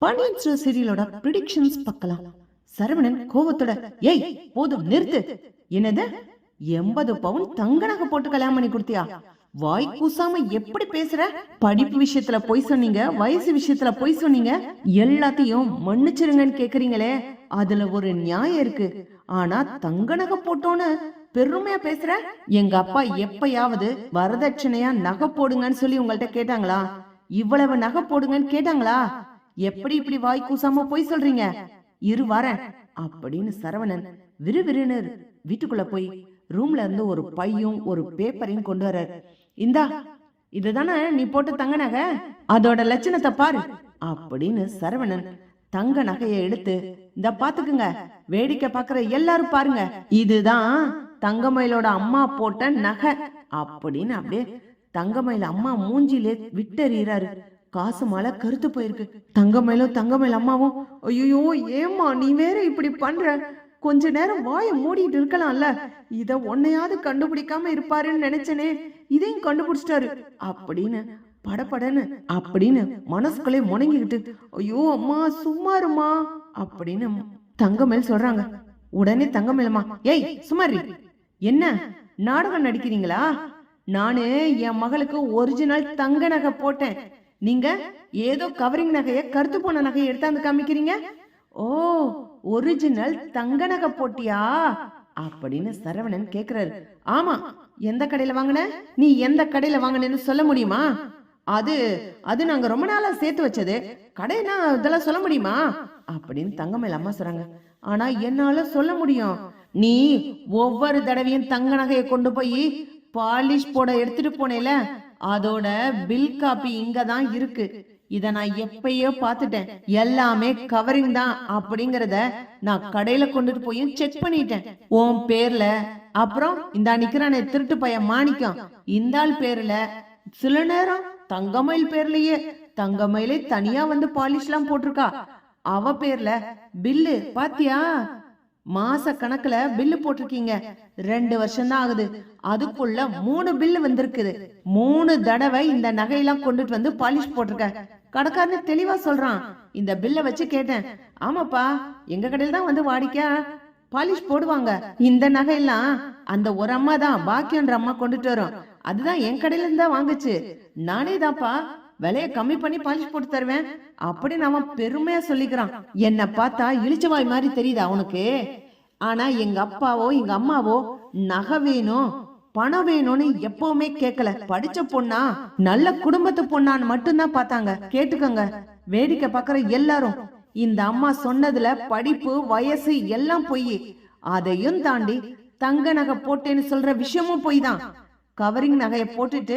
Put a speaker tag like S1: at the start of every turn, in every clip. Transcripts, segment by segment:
S1: Pandian சீரியலோட predictions பார்க்கலாம். சரவணன் கோவத்தோட, ஏய் போதும் நிறுத்து. என்னது 80 பவுன் தங்க நகை போட்டு கல்யாணம் பண்ணி கொடுத்தியா? வாய் கூசாம எப்படி பேசுற? படிப்பு விஷயத்துல போய் சொன்னீங்க, வயசு விஷயத்துல போய் சொன்னீங்க, எல்லாத்தையும் மன்னிச்சிருங்கன்னு கேக்குறீங்களே, அதுல ஒரு நியாயம் இருக்கு. ஆனா தங்க நகை போட்டோன்னு பெருமையா பேசுற. எங்க அப்பா எப்பயாவது வரதட்சணையா நகை போடுங்கன்னு சொல்லி உங்கள்ட்ட கேட்டாங்களா? இவ்வளவு நகை போடுங்கன்னு கேட்டாங்களா? எப்படி இப்படி வாய் கூசாம போய் சொல்றீங்க? இரு வரேன் அப்படின்னு சரவணன் விறுவிறுன்னு வீட்டுக்குள்ள போய் ரூம்ல இருந்து ஒரு பையும் ஒரு பேப்பரையும் கொண்டு வர்றாரு. இந்தா, இதுதானே நீ போட்டு தங்க நகை, அதோட லட்சணத்தை பாரு அப்படின்னு சரவணன் தங்க நகையை எடுத்து, இந்த பாத்துக்குங்க, வேடிக்கை பாக்குற எல்லாரும் பாருங்க, இதுதான் தங்கமயிலோட அம்மா போட்ட நகை அப்படின்னு அப்படியே தங்கமயில அம்மா மூஞ்சிலே விட்டறிறாரு. காசு மாலை கருத்து போயிருக்கு. தங்கமயிலும் அம்மாவும், ஐயோ ஏமா நீ வேற இப்படி பண்ற, கொஞ்ச நேரம் வாயை மூடிட்டு இருக்கலாம்ல, இத ஒன்னையாவது கண்டுபிடிக்காம இருப்பாருன்னு நினைச்சனே, இதையும் கண்டுபிடிச்சிட்டாரு அப்படின்னு படபடன்னு அப்படின்னு மனசுக்குள்ளே முணங்கிக்கிட்டு, ஐயோ அம்மா சும்மாருமா அப்படின்னு தங்கமயில் சொல்றாங்க. உடனே தங்கமயிலம்மா, ஏய் சுமாரி, என்ன நாடகம் நடிக்கிறீங்களா? நானு என் மகளுக்கு ஒரிஜினல் தங்க நகை போட்டேன், நீங்க ஏதோ கவரிங் நகைய கருத்து போன நகையை எடுத்தாந்து காமிக்கிறீங்க. ஓ, ஒரிஜினல் தங்க நகை போட்டியா அப்படின்னு சரவணன் கேக்குறாரு. ஆமா, எந்த கடையில வாங்கின? நீ எந்த கடையில வாங்கினேன்னு சொல்ல முடியுமா? அது அது நாங்க ரொம்ப நாளா சேர்த்து வச்சது, கடைனா இதெல்லாம் சொல்ல முடியுமா அப்படின்னு தங்கமயில் அம்மா சொல்றாங்க. ஆனா என்னால சொல்ல முடியும். நீ ஒவ்வொரு தடவையும் தங்க நகையை கொண்டு போய் பாலிஷ் போட எடுத்துட்டு போனேல, அதோட பில் காப்பி இங்கதான் இருக்கு. இத நான் எப்பயோ பாத்துட்டேன், எல்லாமே கவரிங் தான் அப்படிங்கறத நான் கடையில கொண்டுட்டு போய் செக் பண்ணிட்டேன். உன் பேர்ல, அப்புறம் இந்த நிக்கிறானே திருட்டு பையன் மாணிக்கம், இந்த ஆள் பேர்ல, சில நேரம் தங்கமயில் பேர்லயே, தங்கமயிலே தனியா வந்து பாலிஷ் எல்லாம் போட்டிருக்கா, அவ பேர்ல பில்லு பாத்தியா? மாச கணக்குல பில்லு போட்டிருக்கீங்க, 2 வருஷம் தான் ஆகுது, அதுக்குள்ள 3 பில்லு வந்திருக்குது. 3 தடவை இந்த நகையெல்லாம் கொண்டுட்டு வந்து பாலிஷ் போட்டிருக்க. கடைக்காரன்னு தெளிவா சொல்றான். இந்த பில்ல வச்சு கேட்டேன். ஆமாப்பா, எங்க கடையில தான் வந்து வாடிக்கை பாலிஷ் போடுவாங்க. இந்த நகையெல்லாம் அந்த ஒரு அம்மா தான், பாக்கியன்ற அம்மா கொண்டுட்டு வரும், அதுதான் என் கடையில இருந்தா வாங்குச்சு. நானே தான்ப்பா விலைய கம்மி பண்ணி பாலிஷ் போட்டு தருவேன் அப்படின்னு அவன் பெருமையா சொல்லிக்கிறான். என்ன பார்த்தா இழிச்சவாய் மாதிரி தெரியுதா அவனுக்கு? ஆனா எங்க அப்பாவோ எங்க அம்மாவோ நகை வேணும் பணம் வேணும்னு எப்பவுமே கேட்கல. படிச்ச பொண்ணா, நல்ல குடும்பத்து பொண்ணான்னு மட்டும்தான் பார்த்தாங்க. கேட்டுக்கோங்க, வேடிக்கை பாக்குற எல்லாரும், இந்த அம்மா சொன்னதுல படிப்பு வயசு எல்லாம் பொய். அதையும் தாண்டி தங்க நகை போட்டேன்னு சொல்ற விஷயமும் பொய் தான். கவரிங் நகைய போட்டுட்டு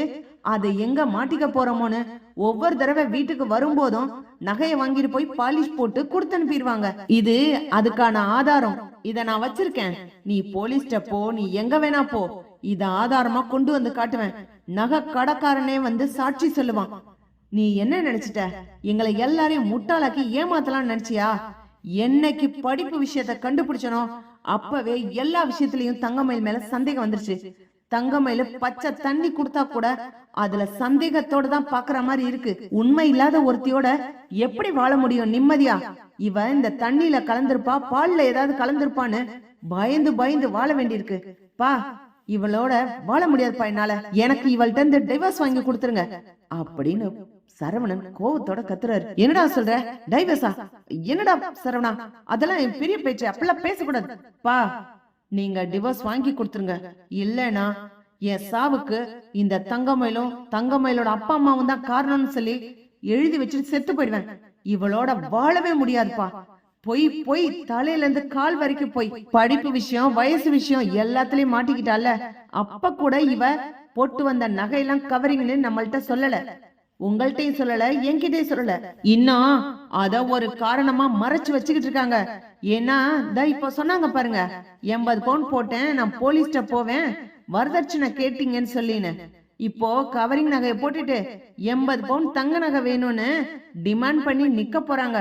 S1: அதை எங்க மாட்டிக்க போறோமோன்னு ஒவ்வொரு தடவை வீட்டுக்கு வரும்போதும் நகையை வாங்கிட்டு போய் பாலிஷ் போட்டு கொடுத்து அனுப்பிடுவாங்க. இது அதுக்கான ஆதாரம், இத நான் வச்சிருக்கேன். நீ போலீஸ்ட போ, நீ எங்க வேணா போ, இத ஆதாரமா கொண்டு வந்து காட்டுவேன். நகை கடைக்காரனே வந்து சாட்சி சொல்லுவான். நீ என்ன நினைச்சிட்ட? எங்களை எல்லாரையும் முட்டாளாக்கி ஏமாத்தலாம் நினைச்சியா? என்னைக்கு படிப்பு விஷயத்த கண்டுபிடிச்சனோ அப்பவே எல்லா விஷயத்திலயும் தங்கமயில் மேல சந்தேகம் வந்துருச்சு. தங்கமயில பச்சை தண்ணி கொடுத்தா கூட அதுல சந்தேகத்தோட தான் பாக்குற மாதிரி இருக்கு. உண்மை இல்லாத ஒருத்தியோட எப்படி வாழ முடியும் நிம்மதியா? இவ இந்த தண்ணியில கலந்திருப்பா, பால்ல ஏதாவது கலந்திருப்பான்னு பயந்து பயந்து வாழ வேண்டியிருக்கு. பா, இவளோட வாழ முடியாதுப்பா என்னால, எனக்கு இவள்கிட்ட இருந்து டைவர்ஸ் வாங்கி கொடுத்துருங்க அப்படின்னு சரவணன் கோவத்தோட கத்துறாரு. என்னடா சொல்ற? டைவர்ஸா? என்னடா சரவணா, அதெல்லாம் பெரிய பேச்சு, அப்பெல்லாம் பேசக்கூடாது. பா, நீங்க டிவோர்ஸ் வாங்கி கொடுத்துருங்க, இல்லைன்னா என் சாவுக்கு இந்த தங்கமயிலோட அப்பா அம்மாவும் தான் காரணம்னு சொல்லி எழுதி வச்சுட்டு செத்து போயிடுவேன். இவளோட வாழவே முடியாதுப்பா. பொய் பொய், தலையில இருந்து கால் வரைக்கும் போய், படிப்பு விஷயம் வயசு விஷயம் எல்லாத்துலயும் மாட்டிக்கிட்டால. அப்ப கூட இவ போட்டு வந்த நகையெல்லாம் கவரிங்னு நம்மள்ட்ட சொல்லல, உங்கள்கிட்டயும் சொல்லல, என்கிட்டயும் சொல்லல. இன்னும் அத ஒரு காரணமா மறைச்சு வச்சுக்கிட்டு இருக்காங்க. ஏன்னா இப்ப சொன்னாங்க பாருங்க, 80 பவுன் போட்டேன், நான் போலீஸ்ட போவேன், வரதட்சணை கேட்டீங்கன்னு சொல்லின்னு. இப்போ கவரிங் நகையை போட்டுட்டு 80 பவுன் தங்க நகை வேணும்னு டிமாண்ட் பண்ணி நிக்க போறாங்க.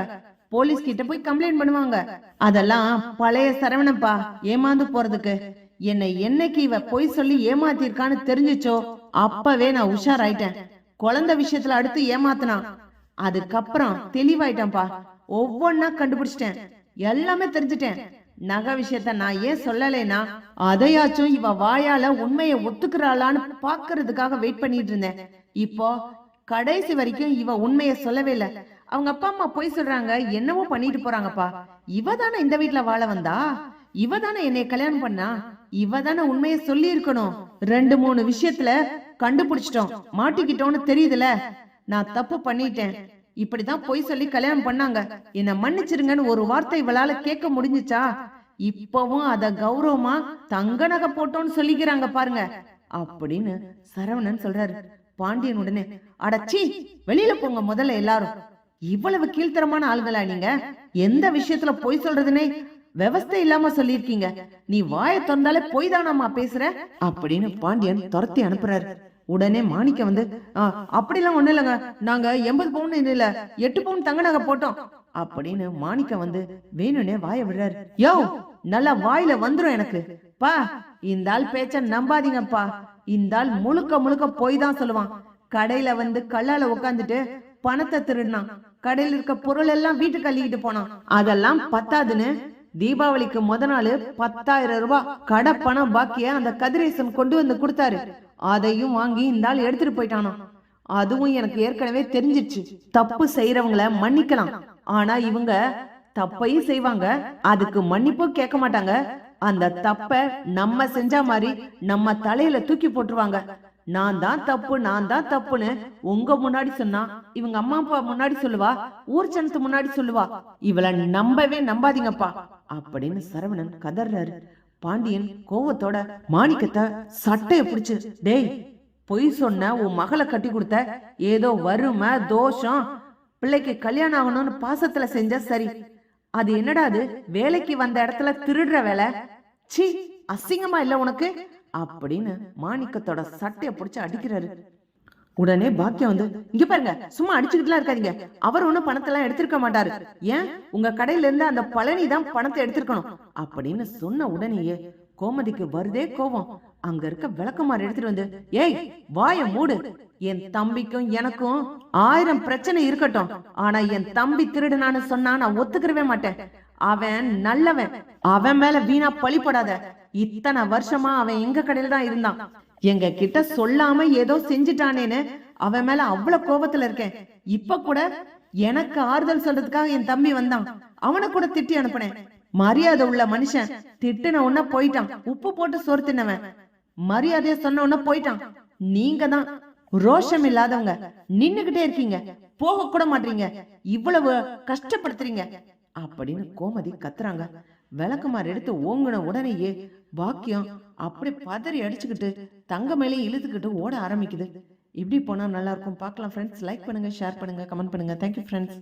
S1: போலீஸ் கிட்ட போய் கம்ப்ளைண்ட் பண்ணுவாங்க. அதெல்லாம் பழைய சரவணப்பா ஏமாந்து போறதுக்கு. என்னைக்கு இவ பொய் சொல்லி ஏமாத்திருக்கான்னு தெரிஞ்சுச்சோ அப்பவே நான் உஷாராயிட்டேன். குழந்தை விஷயத்துல அடுத்து ஏமாத்தினா, அதுக்கப்புறம் தெளிவாயிட்டேன்ப்பா. ஒவ்வொன்னா கண்டுபிடிச்சிட்டேன், எல்லாமே தெரிஞ்சுட்டேன். நகை விஷயத்த நான் ஏன் சொல்லலைன்னா, அதையாச்சும் இவ வாயால உண்மையை ஒத்துக்கிறாளான்னு பாக்குறதுக்காக வெயிட் பண்ணிட்டு இருந்தேன். இப்போ கடைசி வரைக்கும் இவ உண்மையை சொல்லவே இல்ல. அவங்க அப்பா அம்மா போய் சொல்றாங்க, என்னவோ பண்ணிட்டு போறாங்கப்பா. இவ தானே இந்த வீட்டுல வாழ வந்தா, இவ தானே என்னைய கல்யாணம் பண்ணா, இவ தானே உண்மையை சொல்லி இருக்கணும். 2-3 விஷயத்துல கண்டுபிடிச்சிட்டோம், மாட்டிக்கிட்டோம்னு தெரியுதுல. நான் தப்பு பண்ணிட்டேன். இப்படிதான் பொய் சொல்லி கல்யாணம் பண்ணாங்க, என்ன மன்னிச்சிருங்கன்னு ஒரு வார்த்தை இவளால கேட்க முடிஞ்சுச்சா? இப்பவும் அத கௌரவமா தங்க நகை போட்டோன்னு சொல்லிக்கிறாங்க பாருங்க அப்படின்னு சரவணன் சொல்றாரு. பாண்டியன் உடனே, அடச்சி, வெளியில போங்க முதல்ல எல்லாரும். இவ்வளவு கீழ்த்தரமான ஆளுங்களா நீங்க? எந்த விஷயத்துல பொய் சொல்றதுன்னே விவஸ்தை இல்லாம சொல்லிருக்கீங்க. நீ வாயை திறந்தாலே பொய் தானாமா பேசுற அப்படின்னு பாண்டியன் துரத்தி அனுப்புறாரு. உடனே மாணிக்க வந்து, அப்படிலாம் ஒண்ணு இல்லைங்க, நாங்க 80 பவுன் இல்ல 8 பவுன் தங்க நகை போட்டோம் அப்படின்னு மாணிக்க வந்து வேணும்னே வாய விடுறாரு. யோ, நல்லா வாயில வந்துரும் எனக்கு பா. இந்த ஆள் பேச்ச நம்பாதீங்கப்பா. இந்த ஆள் முழுக்க முழுக்க போய் தான் சொல்லுவான். கடையில வந்து கல்லால உட்காந்துட்டு பணத்தை திருடினான். கடையில இருக்க பொருள் எல்லாம் வீட்டுக்கு அள்ளிக்கிட்டு போனான். அதெல்லாம் பத்தாதுன்னு தீபாவளிக்கு முத நாள் 10,000 ரூபாய் கடை பணம் பாக்கிய அந்த கதிரேசன் கொண்டு வந்து கொடுத்தாரு. அதையும் வாங்கி இந்த ஆள் எடுத்துட்டு போயிட்டானோ. அதுவும் எனக்கு ஏற்கனவே தெரிஞ்சிருச்சு. தப்பு செய்யறவங்கள மன்னிக்கலாம், ஆனா இவங்க தப்பையும் செய்வாங்க, அதுக்கு மன்னிப்பும் கேட்க மாட்டாங்க. அந்த தப்ப நம்ம செஞ்ச மாதிரி நம்ம தலையில தூக்கி போட்டுருவாங்க. நான் தான் தப்பு, நான் தான் தப்புன்னு உங்க முன்னாடி சொன்னா, இவங்க அம்மா அப்பா முன்னாடி சொல்லுவா, ஊர் ஜனத்து முன்னாடி சொல்லுவா. இவளை நம்பவே நம்பாதீங்கப்பா அப்படின்னு சரவணன் கதறாரு. பாண்டியன் கோவத்தோட மாணிக்கத்தை சட்டைய பிடிச்சு, டேய், பொய் சொன்ன உன் மகளை கட்டி கொடுத்த, ஏதோ வறுமை தோஷம் பிள்ளைக்கு கல்யாணம் ஆகணும்னு பாசத்துல செஞ்ச சரி, அது என்னடா அது வேலைக்கு வந்த இடத்துல திருடுற வேலை? சி, அசிங்கமா இல்ல உனக்கு அப்படின்னு மாணிக்கத்தோட சட்டைய பிடிச்சு அடிக்கிறாரு. உடனே பாக்கியம் வந்து, இங்க பாருங்க, சும்மா அடிச்சுக்கிட்டுலாம் இருக்காதீங்க. அவர் ஒண்ணும் பணத்தெல்லாம் எடுத்திருக்க மாட்டாரு. ஏன், உங்க கடையில இருந்து அந்த பழனி தான் பணத்தை எடுத்திருக்கணும் அப்படின்னு சொன்ன உடனேயே கோமதிக்கு வருதே கோவம். அங்க இருக்க விளக்கமாறு எடுத்துட்டு வந்து, ஏய், வாய மூடு. என் தம்பிக்கும் எனக்கும் 1000 பிரச்சனை இருக்கட்டும், ஆனா என் தம்பி திருடுனான்னு சொன்னா நான் ஒத்துக்கிறவே மாட்டேன். அவன் நல்லவன், அவன் மேல வீணா பழிப்படாத. இத்தனை வருஷமா அவன் எங்க கடையில தான் இருந்தான். எங்க கிட்ட சொல்லாம ஏதோ செஞ்சுட்டானேன்னு அவன் மேல அவ்வளவு கோபத்துல இருக்கேன். இப்ப கூட எனக்கு ஆறுதல் சொல்றதுக்காக என் தம்பி வந்தான், அவனை கூட திட்டி அனுப்புனேன். மரியாதை உள்ள மனுஷன், திட்டுன உடனே போயிட்டான். உப்பு போட்டு சோறு தின்னவன் மரியாதைய சொன்ன உடனே போயிட்டான். நீங்க தான் ரோஷம் இல்லாதவங்க, நின்னுகிட்டே இருக்கீங்க, போக கூட மாட்டீங்க, இவ்வளவு கஷ்டப்படுத்துறீங்க அப்படின்னு கோமதி கத்துறாங்க. விளக்குமாறு எடுத்து ஓங்குன உடனேயே பாக்கியம் அப்படி பதறி அடிச்சுக்கிட்டு தங்க மேலே இழுத்துக்கிட்டு ஓட ஆரம்பிக்குது. இப்படி போனா நல்லா இருக்கும். பார்க்கலாம் ஃப்ரெண்ட்ஸ். லைக் பண்ணுங்க, ஷேர் பண்ணுங்க, கமெண்ட் பண்ணுங்க. Thank you friends.